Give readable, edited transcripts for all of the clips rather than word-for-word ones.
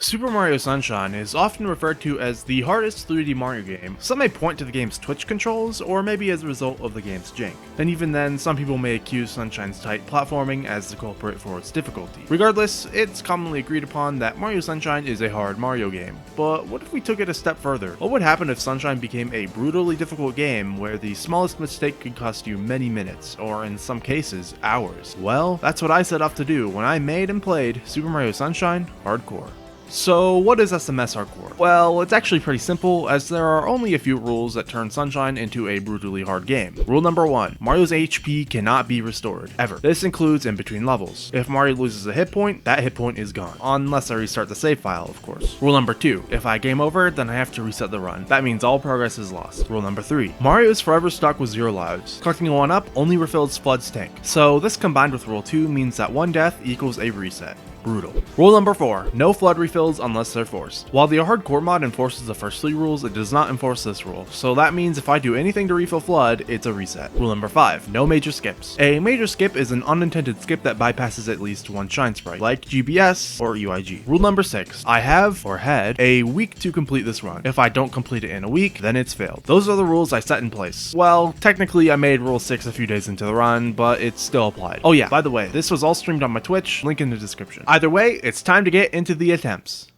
Super Mario Sunshine is often referred to as the hardest 3D Mario game. Some may point to the game's Twitch controls, or maybe as a result of the game's jank. And even then, some people may accuse Sunshine's tight platforming as the culprit for its difficulty. Regardless, it's commonly agreed upon that Mario Sunshine is a hard Mario game. But what if we took it a step further? What would happen if Sunshine became a brutally difficult game where the smallest mistake could cost you many minutes, or in some cases, hours? Well, that's what I set off to do when I made and played Super Mario Sunshine Hardcore. So what is SMS Hardcore? Well, it's actually pretty simple, as there are only a few rules that turn Sunshine into a brutally hard game. Rule number 1, Mario's HP cannot be restored, ever. This includes in between levels. If Mario loses a hit point, that hit point is gone. Unless I restart the save file, of course. Rule number 2, if I game over, then I have to reset the run. That means all progress is lost. Rule number 3, Mario is forever stuck with 0 lives. Collecting a 1-up only refills Flood's tank. So this combined with rule 2 means that 1 death equals a reset. Brutal. Rule number 4, no flood refills unless they're forced. While the hardcore mod enforces the first 3 rules, it does not enforce this rule. So that means if I do anything to refill flood, it's a reset. Rule number 5, no major skips. A major skip is an unintended skip that bypasses at least one shine sprite, like GBS or UIG. Rule number 6, I have, or had, a week to complete this run. If I don't complete it in a week, then it's failed. Those are the rules I set in place. Well, technically I made rule 6 a few days into the run, but it still applied. Oh yeah, by the way, this was all streamed on my Twitch, link in the description. Either way, it's time to get into the attempts.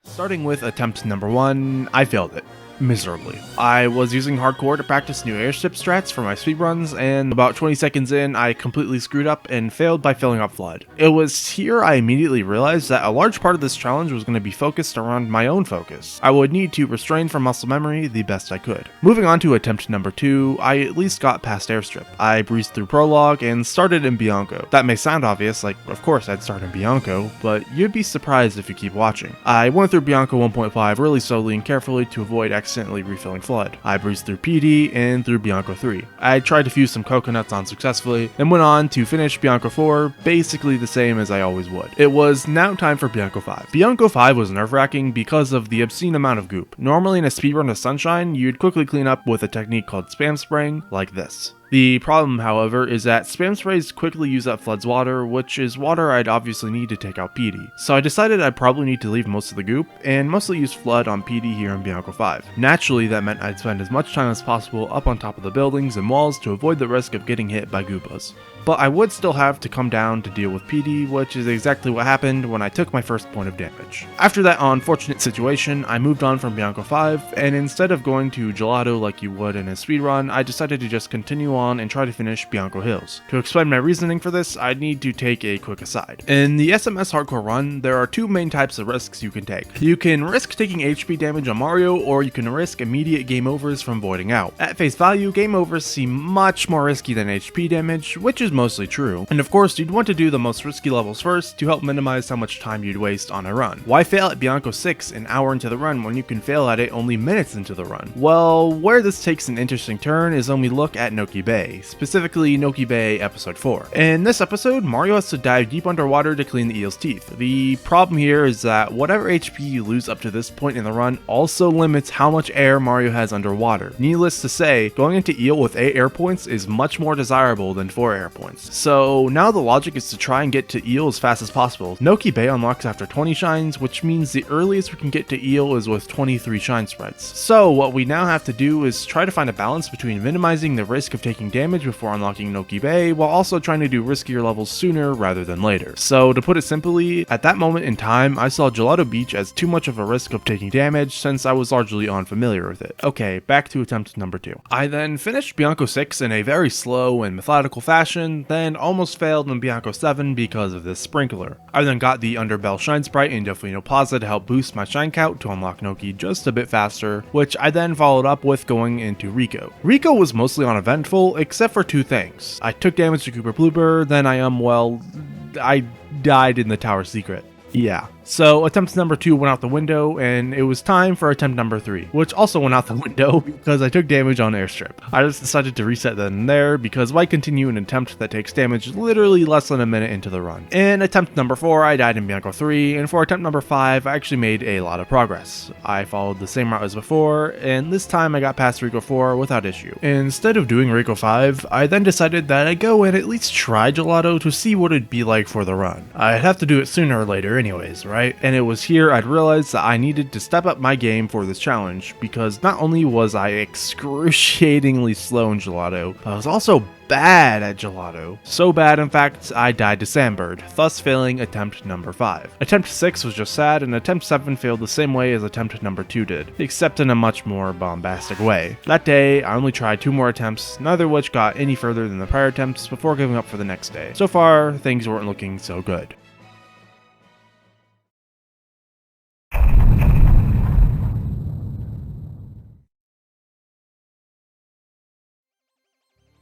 Starting with attempt number 1, I failed it. Miserably. I was using hardcore to practice new airship strats for my speedruns, and about 20 seconds in, I completely screwed up and failed by filling up flood. It was here I immediately realized that a large part of this challenge was going to be focused around my own focus. I would need to restrain from muscle memory the best I could. Moving on to attempt number 2, I at least got past airstrip. I breezed through prologue and started in Bianco. That may sound obvious, like of course I'd start in Bianco, but you'd be surprised if you keep watching. I went through Bianco 1.5 really slowly and carefully to avoid accidentally refilling flood. I breezed through PD and through Bianco 3. I tried to fuse some coconuts on successfully, and went on to finish Bianco 4 basically the same as I always would. It was now time for Bianco 5. Bianco 5 was nerve-wracking because of the obscene amount of goop. Normally in a speedrun of Sunshine, you'd quickly clean up with a technique called spam spraying, like this. The problem, however, is that spam sprays quickly use up Flood's water, which is water I'd obviously need to take out PD. So I decided I'd probably need to leave most of the goop, and mostly use Flood on PD here in Bianco 5. Naturally, that meant I'd spend as much time as possible up on top of the buildings and walls to avoid the risk of getting hit by Goopas. But I would still have to come down to deal with PD, which is exactly what happened when I took my first point of damage. After that unfortunate situation, I moved on from Bianco 5, and instead of going to Gelato like you would in a speedrun, I decided to just continue on and try to finish Bianco Hills. To explain my reasoning for this, I'd need to take a quick aside. In the SMS Hardcore run, there are 2 main types of risks you can take. You can risk taking HP damage on Mario, or you can risk immediate game overs from voiding out. At face value, game overs seem much more risky than HP damage, which is mostly true. And of course, you'd want to do the most risky levels first to help minimize how much time you'd waste on a run. Why fail at Bianco 6 an hour into the run when you can fail at it only minutes into the run? Well, where this takes an interesting turn is when we look at Noki Bay, specifically Noki Bay Episode 4. In this episode, Mario has to dive deep underwater to clean the eel's teeth. The problem here is that whatever HP you lose up to this point in the run also limits how much air Mario has underwater. Needless to say, going into eel with 8 air points is much more desirable than 4 air points. So now the logic is to try and get to eel as fast as possible. Noki Bay unlocks after 20 shines, which means the earliest we can get to eel is with 23 shine spreads. So what we now have to do is try to find a balance between minimizing the risk of taking damage before unlocking Noki Bay, while also trying to do riskier levels sooner rather than later. So to put it simply, at that moment in time, I saw Gelato Beach as too much of a risk of taking damage since I was largely unfamiliar with it. Okay, back to attempt number 2. I then finished Bianco 6 in a very slow and methodical fashion, then almost failed in Bianco 7 because of this sprinkler. I then got the Underbell Shine Sprite in Delfino Plaza to help boost my shine count to unlock Noki just a bit faster, which I then followed up with going into Rico. Rico was mostly uneventful, except for 2 things. I took damage to Cooper Blooper, then I died in the tower secret. Yeah. So attempt number 2 went out the window, and it was time for attempt number 3, which also went out the window because I took damage on airstrip. I just decided to reset then and there because why continue an attempt that takes damage literally less than a minute into the run. In attempt number 4, I died in Bianco 3, and for attempt number 5, I actually made a lot of progress. I followed the same route as before, and this time I got past Rico 4 without issue. Instead of doing Rico 5, I then decided that I'd go and at least try Gelato to see what it'd be like for the run. I'd have to do it sooner or later anyways, right? And it was here I'd realized that I needed to step up my game for this challenge, because not only was I excruciatingly slow in Gelato, but I was also bad at Gelato. So bad, in fact, I died to Sandbird, thus failing attempt number 5. Attempt 6 was just sad, and attempt 7 failed the same way as attempt number 2 did, except in a much more bombastic way. That day, I only tried 2 more attempts, neither of which got any further than the prior attempts before giving up for the next day. So far, things weren't looking so good.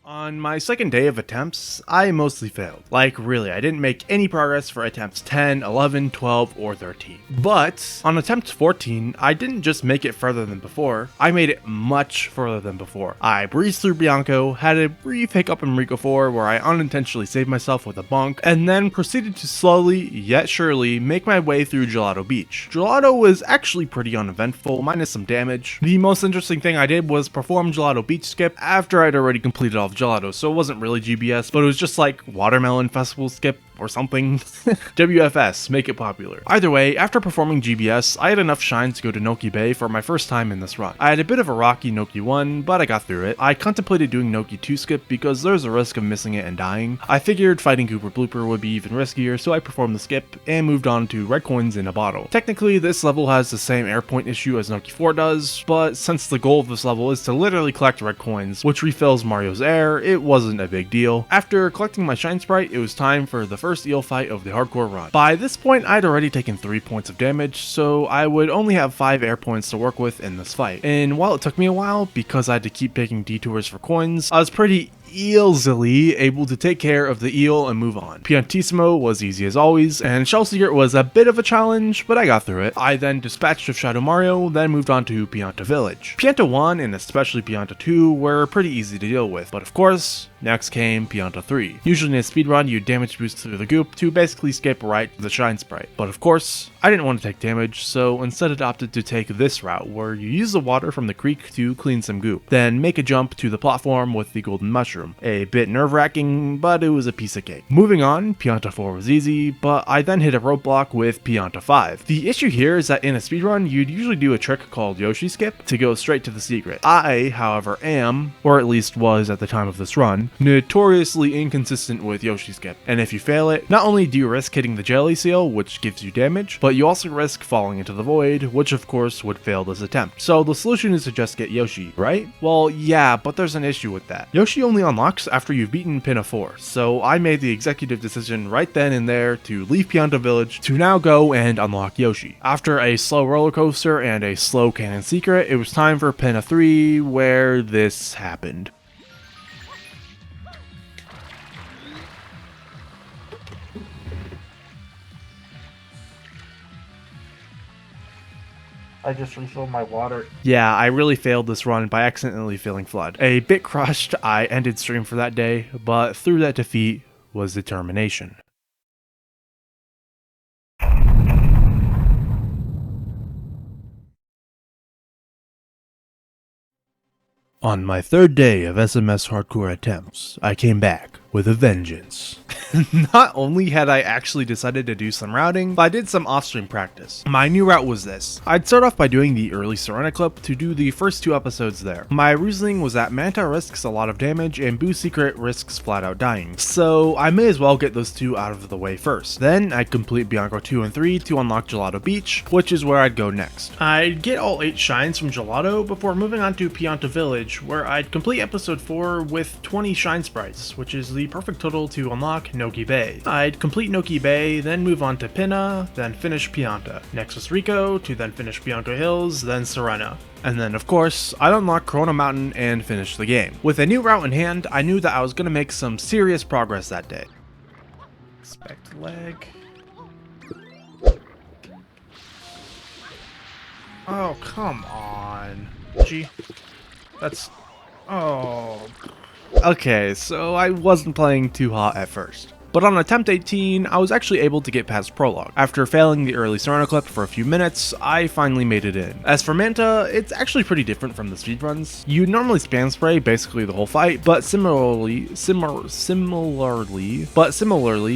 On my second day of attempts, I mostly failed. Like really, I didn't make any progress for attempts 10, 11, 12, or 13. But on attempt 14, I didn't just make it further than before, I made it much further than before. I breezed through Bianco, had a brief hiccup in Rico 4 where I unintentionally saved myself with a bonk, and then proceeded to slowly, yet surely, make my way through Gelato Beach. Gelato was actually pretty uneventful, minus some damage. The most interesting thing I did was perform Gelato Beach skip after I'd already completed all of Gelato, so it wasn't really GBS, but it was just like Watermelon Festival skip or something. WFS, make it popular. Either way, after performing GBS, I had enough shine to go to Noki Bay for my first time in this run. I had a bit of a rocky Noki 1, but I got through it. I contemplated doing Noki 2 skip because there's a risk of missing it and dying. I figured fighting Cooper Blooper would be even riskier, so I performed the skip and moved on to red coins in a bottle. Technically, this level has the same air point issue as Noki 4 does, but since the goal of this level is to literally collect red coins, which refills Mario's air, it wasn't a big deal. After collecting my shine sprite, it was time for the first eel fight of the hardcore run. By this point, I'd already taken 3 points of damage, so I would only have 5 air points to work with in this fight. And while it took me a while, because I had to keep taking detours for coins, I was pretty easily able to take care of the eel and move on. Piantissimo was easy as always, and Shell Secret was a bit of a challenge, but I got through it. I then dispatched of Shadow Mario, then moved on to Pianta Village. Pianta 1 and especially Pianta 2 were pretty easy to deal with, but of course, next came Pianta 3. Usually in a speedrun, you damage boost through the goop to basically skip right to the shine sprite. But of course, I didn't want to take damage, so instead opted to take this route, where you use the water from the creek to clean some goop, then make a jump to the platform with the golden mushroom. A bit nerve-wracking, but it was a piece of cake. Moving on, Pianta 4 was easy, but I then hit a roadblock with Pianta 5. The issue here is that in a speedrun, you'd usually do a trick called Yoshi Skip to go straight to the secret. I, however, am, or at least was at the time of this run, notoriously inconsistent with Yoshi Skip, and if you fail it, not only do you risk hitting the jelly seal, which gives you damage, but you also risk falling into the void, which of course would fail this attempt. So the solution is to just get Yoshi, right? Well, yeah, but there's an issue with that. Yoshi only unlocks after you've beaten Pinna 4, so I made the executive decision right then and there to leave Pianta Village to now go and unlock Yoshi. After a slow roller coaster and a slow cannon secret, it was time for Pinna 3, where this happened. I just refilled my water. Yeah, I really failed this run by accidentally filling Flood. A bit crushed, I ended stream for that day, but through that defeat was determination. On my third day of SMS hardcore attempts, I came back with a vengeance. Not only had I actually decided to do some routing, but I did some off-stream practice. My new route was this. I'd start off by doing the early Serena clip to do the first 2 episodes there. My reasoning was that Manta risks a lot of damage and Boo Secret risks flat out dying, so I may as well get those 2 out of the way first. Then I'd complete Bianco 2 and 3 to unlock Gelato Beach, which is where I'd go next. I'd get all 8 shines from Gelato before moving on to Pianta Village, where I'd complete episode 4 with 20 shine sprites, which is the perfect total to unlock Noki Bay. I'd complete Noki Bay, then move on to Pinna, then finish Pianta. Next was Rico, to then finish Bianco Hills, then Serena. And then of course, I'd unlock Corona Mountain and finish the game. With a new route in hand, I knew that I was going to make some serious progress that day. Expect leg. Oh, come on. Gee, that's... Oh. Okay, so I wasn't playing too hot at first. But on attempt 18, I was actually able to get past Prologue. After failing the early Serena clip for a few minutes, I finally made it in. As for Manta, it's actually pretty different from the speedruns. You normally spam spray basically the whole fight, but similarly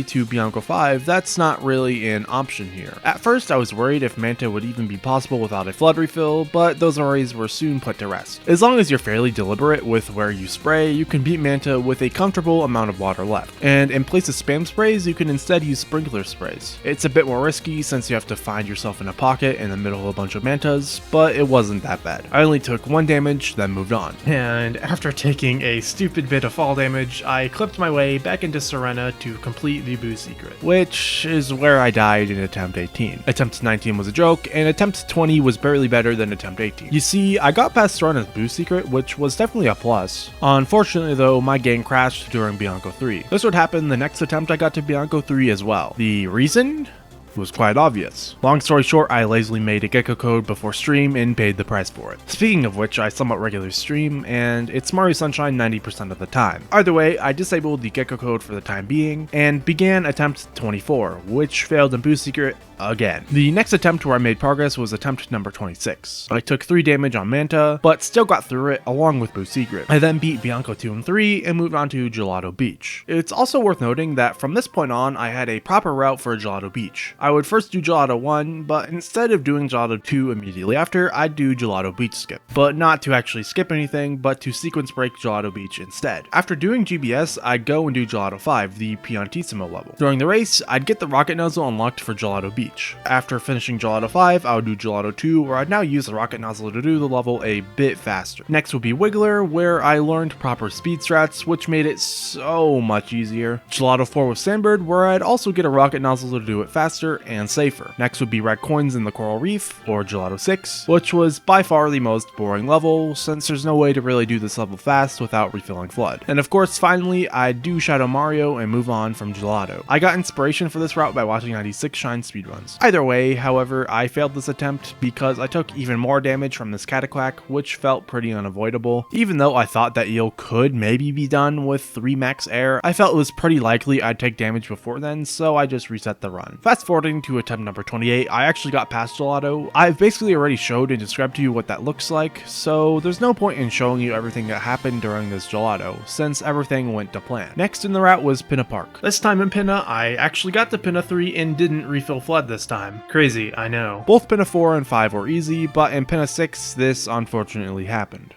to Bianco 5, that's not really an option here. At first, I was worried if Manta would even be possible without a flood refill, but those worries were soon put to rest. As long as you're fairly deliberate with where you spray, you can beat Manta with a comfortable amount of water left. And in place of spam sprays, you can instead use sprinkler sprays. It's a bit more risky since you have to find yourself in a pocket in the middle of a bunch of mantas, but it wasn't that bad. I only took 1 damage, then moved on. And after taking a stupid bit of fall damage, I clipped my way back into Serena to complete the Boo secret, which is where I died in attempt 18. Attempt 19 was a joke, and attempt 20 was barely better than attempt 18. You see, I got past Serena's Boo secret, which was definitely a plus. Unfortunately though, my game crashed during Bianco 3. This would happen the next attempt I got to Bianco 3 as well. The reason? Was quite obvious. Long story short, I lazily made a gecko code before stream and paid the price for it. Speaking of which, I somewhat regularly stream, and it's Mario Sunshine 90% of the time. Either way, I disabled the gecko code for the time being, and began attempt 24, which failed in Boo Secret again. The next attempt where I made progress was attempt number 26. I took 3 damage on Manta, but still got through it along with Boo Secret. I then beat Bianco 2 and 3 and moved on to Gelato Beach. It's also worth noting that from this point on, I had a proper route for Gelato Beach. I would first do Gelato 1, but instead of doing Gelato 2 immediately after, I'd do Gelato Beach skip. But not to actually skip anything, but to sequence break Gelato Beach instead. After doing GBS, I'd go and do Gelato 5, the Piantissimo level. During the race, I'd get the rocket nozzle unlocked for Gelato Beach. After finishing Gelato 5, I would do Gelato 2, where I'd now use the rocket nozzle to do the level a bit faster. Next would be Wiggler, where I learned proper speed strats, which made it so much easier. Gelato 4 with Sandbird, where I'd also get a rocket nozzle to do it faster and safer. Next would be Red Coins in the Coral Reef, or Gelato 6, which was by far the most boring level, since there's no way to really do this level fast without refilling Flood. And of course, finally, I'd do Shadow Mario and move on from Gelato. I got inspiration for this route by watching 96 Shine speedruns. Either way, however, I failed this attempt because I took even more damage from this Cataquack, which felt pretty unavoidable. Even though I thought that eel could maybe be done with 3 max air, I felt it was pretty likely I'd take damage before then, so I just reset the run. Fast forwarding to attempt number 28, I actually got past Gelato. I've basically already showed and described to you what that looks like, so there's no point in showing you everything that happened during this Gelato, since everything went to plan. Next in the route was Pinna Park. This time in Pinna, I actually got to Pinna 3 and didn't refill Flood this time. Crazy, I know. Both Pinna 4 and 5 were easy, but in Pinna 6, this unfortunately happened.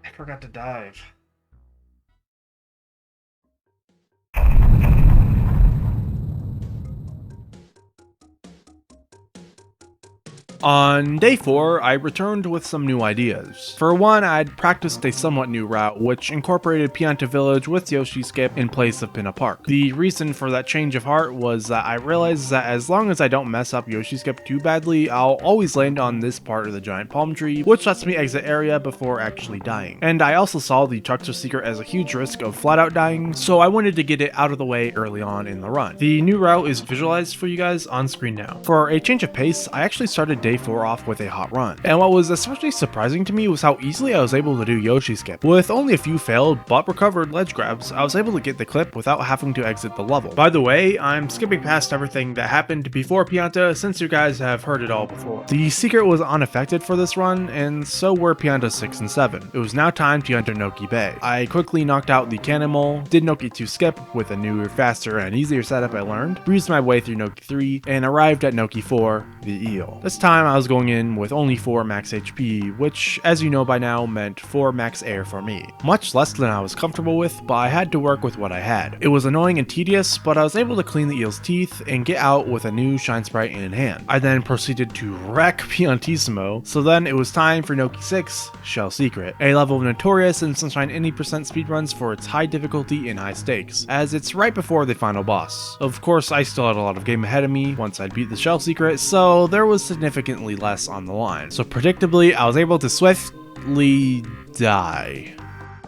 I forgot to dive. On day 4, I returned with some new ideas. For one, I'd practiced a somewhat new route, which incorporated Pianta Village with Yoshi Skip in place of Pinna Park. The reason for that change of heart was that I realized that as long as I don't mess up Yoshi Skip too badly, I'll always land on this part of the giant palm tree, which lets me exit area before actually dying. And I also saw the Chuckster Secret as a huge risk of flat out dying, so I wanted to get it out of the way early on in the run. The new route is visualized for you guys on screen now. For a change of pace, I actually started day 4 off with a hot run. And what was especially surprising to me was how easily I was able to do Yoshi Skip. With only a few failed but recovered ledge grabs, I was able to get the clip without having to exit the level. By the way, I'm skipping past everything that happened before Pianta since you guys have heard it all before. The secret was unaffected for this run, and so were Pianta 6 and 7. It was now time to enter Noki Bay. I quickly knocked out the Cannonball, did Noki 2 Skip with a newer, faster, and easier setup I learned, breezed my way through Noki 3, and arrived at Noki 4, the Eel. This time I was going in with only 4 max HP, which, as you know by now, meant 4 max air for me. Much less than I was comfortable with, but I had to work with what I had. It was annoying and tedious, but I was able to clean the eel's teeth and get out with a new Shine Sprite in hand. I then proceeded to wreck Piantissimo, so then it was time for Noki 6, Shell Secret, a level notorious in Sunshine 80% speedruns for its high difficulty and high stakes, as it's right before the final boss. Of course, I still had a lot of game ahead of me once I'd beat the Shell Secret, so there was significantly less on the line. So predictably, I was able to swiftly die.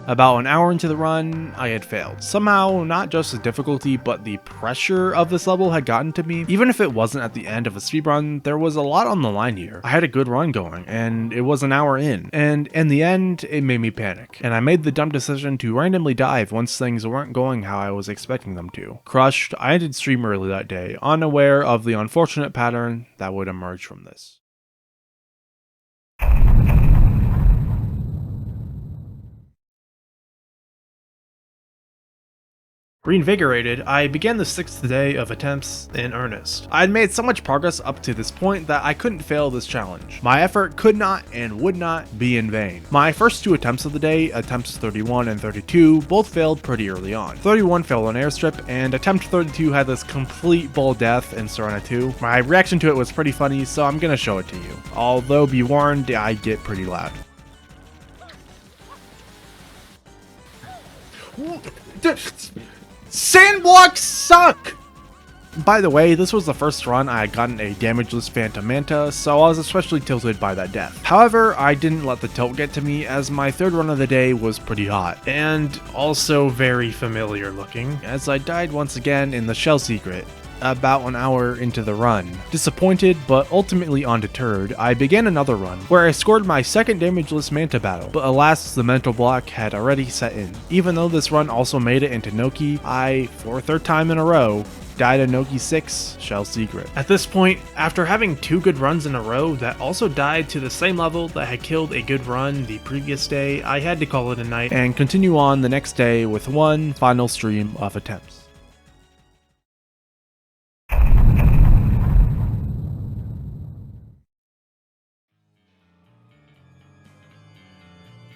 About an hour into the run, I had failed. Somehow, not just the difficulty, but the pressure of this level had gotten to me. Even if it wasn't at the end of a speedrun, there was a lot on the line here. I had a good run going, and it was an hour in. And in the end, it made me panic. And I made the dumb decision to randomly dive once things weren't going how I was expecting them to. Crushed, I ended stream early that day, unaware of the unfortunate pattern that would emerge from this. Reinvigorated, I began the 6th day of attempts in earnest. I had made so much progress up to this point that I couldn't fail this challenge. My effort could not and would not be in vain. My first 2 attempts of the day, attempts 31 and 32, both failed pretty early on. 31 failed on airstrip, and attempt 32 had this complete bull death in Serena 2. My reaction to it was pretty funny, so I'm gonna show it to you. Although be warned, I get pretty loud. Sandblocks suck! By the way, this was the first run I had gotten a damageless Phantom Manta, so I was especially tilted by that death. However, I didn't let the tilt get to me, as my 3rd run of the day was pretty hot, and also very familiar looking, as I died once again in the Shell Secret, about an hour into the run. Disappointed, but ultimately undeterred, I began another run, where I scored my 2nd damageless Manta battle, but alas, the mental block had already set in. Even though this run also made it into Noki, I, for a 3rd time in a row, died a Noki 6 Shell Secret. At this point, after having 2 good runs in a row that also died to the same level that had killed a good run the previous day, I had to call it a night and continue on the next day with one final stream of attempts.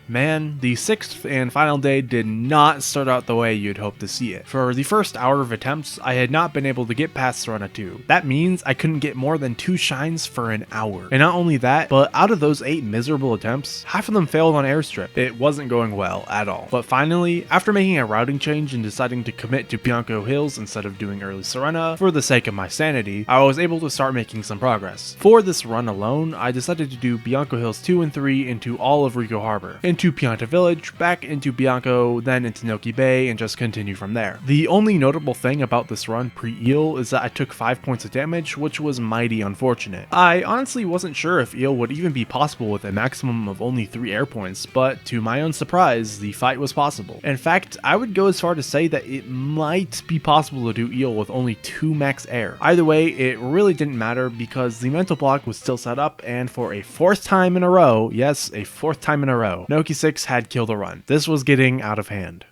Man, the 6th and final day did not start out the way you'd hope to see it. For the first hour of attempts, I had not been able to get past Serena 2. That means I couldn't get more than 2 shines for an hour. And not only that, but out of those 8 miserable attempts, half of them failed on airstrip. It wasn't going well at all. But finally, after making a routing change and deciding to commit to Bianco Hills instead of doing early Serena, for the sake of my sanity, I was able to start making some progress. For this run alone, I decided to do Bianco Hills 2 and 3 into all of Rico Harbor, into Pianta Village, back into Bianco, then into Noki Bay, and just continue from there. The only notable thing about this run pre-Eel is that I took 5 points of damage, which was mighty unfortunate. I honestly wasn't sure if Eel would even be possible with a maximum of only 3 air points, but to my own surprise, the fight was possible. In fact, I would go as far to say that it might be possible to do Eel with only 2 max air. Either way, it really didn't matter because the mental block was still set up, and for a 4th time in a row, yes, a 4th time in a row, Noki 6 had killed a run. This was getting out of hand.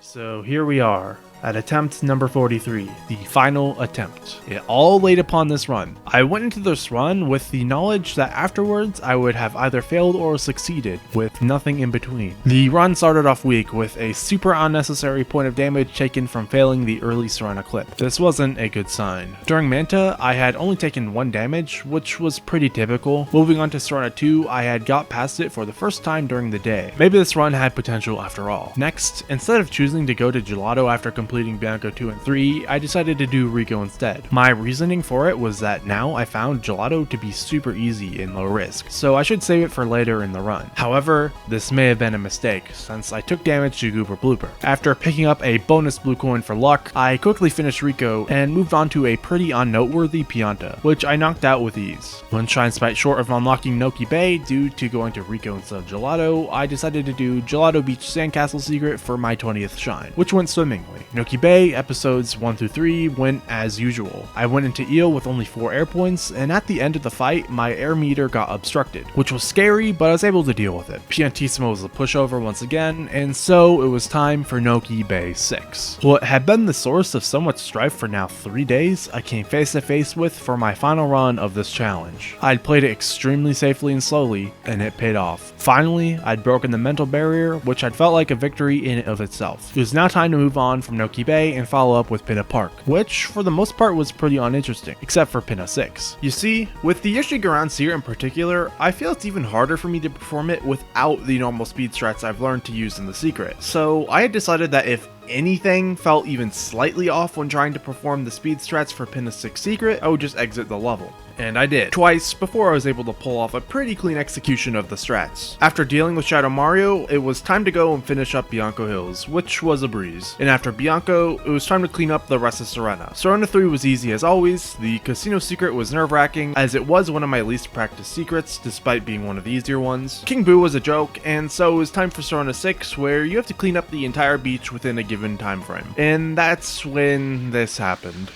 So here we are, at attempt number 43, the final attempt. It all laid upon this run. I went into this run with the knowledge that afterwards I would have either failed or succeeded, with nothing in between. The run started off weak with a super unnecessary point of damage taken from failing the early Serena clip. This wasn't a good sign. During Manta, I had only taken 1 damage, which was pretty typical. Moving on to Serena 2, I had got past it for the first time during the day. Maybe this run had potential after all. Next, instead of choosing to go to Gelato after completing Bianco 2 and 3, I decided to do Rico instead. My reasoning for it was that now I found Gelato to be super easy and low risk, so I should save it for later in the run. However, this may have been a mistake, since I took damage to Goober Blooper. After picking up a bonus blue coin for luck, I quickly finished Rico and moved on to a pretty unnoteworthy Pianta, which I knocked out with ease. One shine spite short of unlocking Noki Bay due to going to Rico instead of Gelato, I decided to do Gelato Beach Sandcastle Secret for my 20th shine, which went swimmingly. Noki Bay episodes 1 through 3 went as usual. I went into Eel with only 4 air points, and at the end of the fight, my air meter got obstructed, which was scary, but I was able to deal with it. Piantissimo was a pushover once again, and so it was time for Noki Bay 6. What had been the source of so much strife for now 3 days, I came face to face with for my final run of this challenge. I'd played it extremely safely and slowly, and it paid off. Finally, I'd broken the mental barrier, which had felt like a victory in and of itself. It was now time to move on from Noki Bay and follow up with Pinna Park, which for the most part was pretty uninteresting, except for Pinna 6. You see, with the Yoshigaran Seer in particular, I feel it's even harder for me to perform it without the normal speed strats I've learned to use in the secret. So I had decided that if anything felt even slightly off when trying to perform the speed strats for Pinna 6 secret, I would just exit the level. And I did, twice before I was able to pull off a pretty clean execution of the strats. After dealing with Shadow Mario, it was time to go and finish up Bianco Hills, which was a breeze. And after Bianco, it was time to clean up the rest of Serena. Serena 3 was easy as always. The casino secret was nerve-wracking, as it was one of my least practiced secrets, despite being one of the easier ones. King Boo was a joke, and so it was time for Serena 6, where you have to clean up the entire beach within a given time frame. And that's when this happened.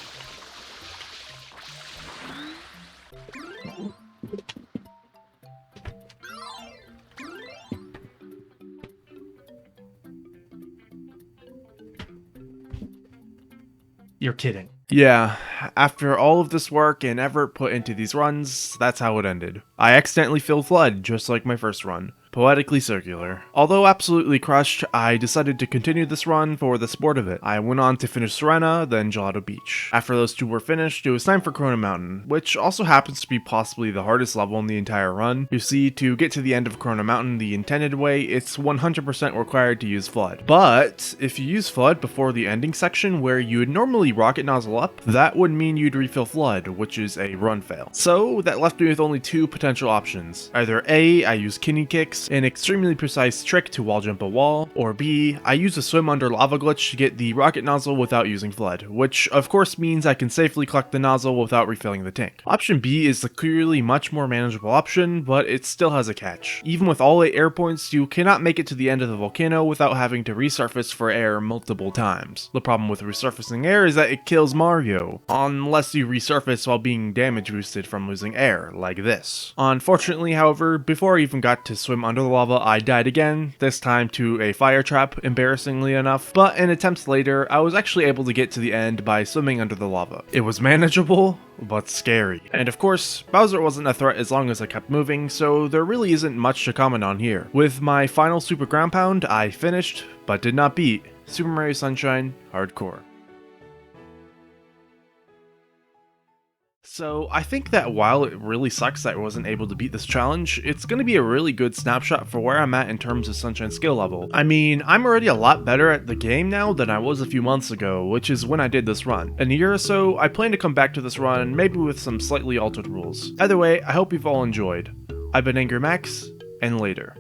You're kidding. Yeah, after all of this work and effort put into these runs, that's how it ended. I accidentally filled Flood, just like my first run. Poetically circular. Although absolutely crushed, I decided to continue this run for the sport of it. I went on to finish Serena, then Gelato Beach. After those two were finished, it was time for Corona Mountain, which also happens to be possibly the hardest level in the entire run. You see, to get to the end of Corona Mountain the intended way, it's 100% required to use Flood. But if you use Flood before the ending section where you would normally rocket nozzle up, that would mean you'd refill Flood, which is a run fail. So that left me with only two potential options. Either A, I use Kidney Kicks, an extremely precise trick to wall jump a wall, or B, I use a swim under lava glitch to get the rocket nozzle without using Flood, which of course means I can safely collect the nozzle without refilling the tank. Option B is the clearly much more manageable option, but it still has a catch. Even with all 8 air points, you cannot make it to the end of the volcano without having to resurface for air multiple times. The problem with resurfacing air is that it kills Mario, unless you resurface while being damage boosted from losing air, like this. Unfortunately, however, before I even got to swim under the lava, I died again, this time to a fire trap, embarrassingly enough, but in attempts later, I was actually able to get to the end by swimming under the lava. It was manageable, but scary. And of course, Bowser wasn't a threat as long as I kept moving, so there really isn't much to comment on here. With my final Super Ground Pound, I finished, but did not beat, Super Mario Sunshine Hardcore. So I think that while it really sucks that I wasn't able to beat this challenge, it's going to be a really good snapshot for where I'm at in terms of Sunshine skill level. I mean, I'm already a lot better at the game now than I was a few months ago, which is when I did this run. In a year or so, I plan to come back to this run, maybe with some slightly altered rules. Either way, I hope you've all enjoyed. I've been Angry Max, and later.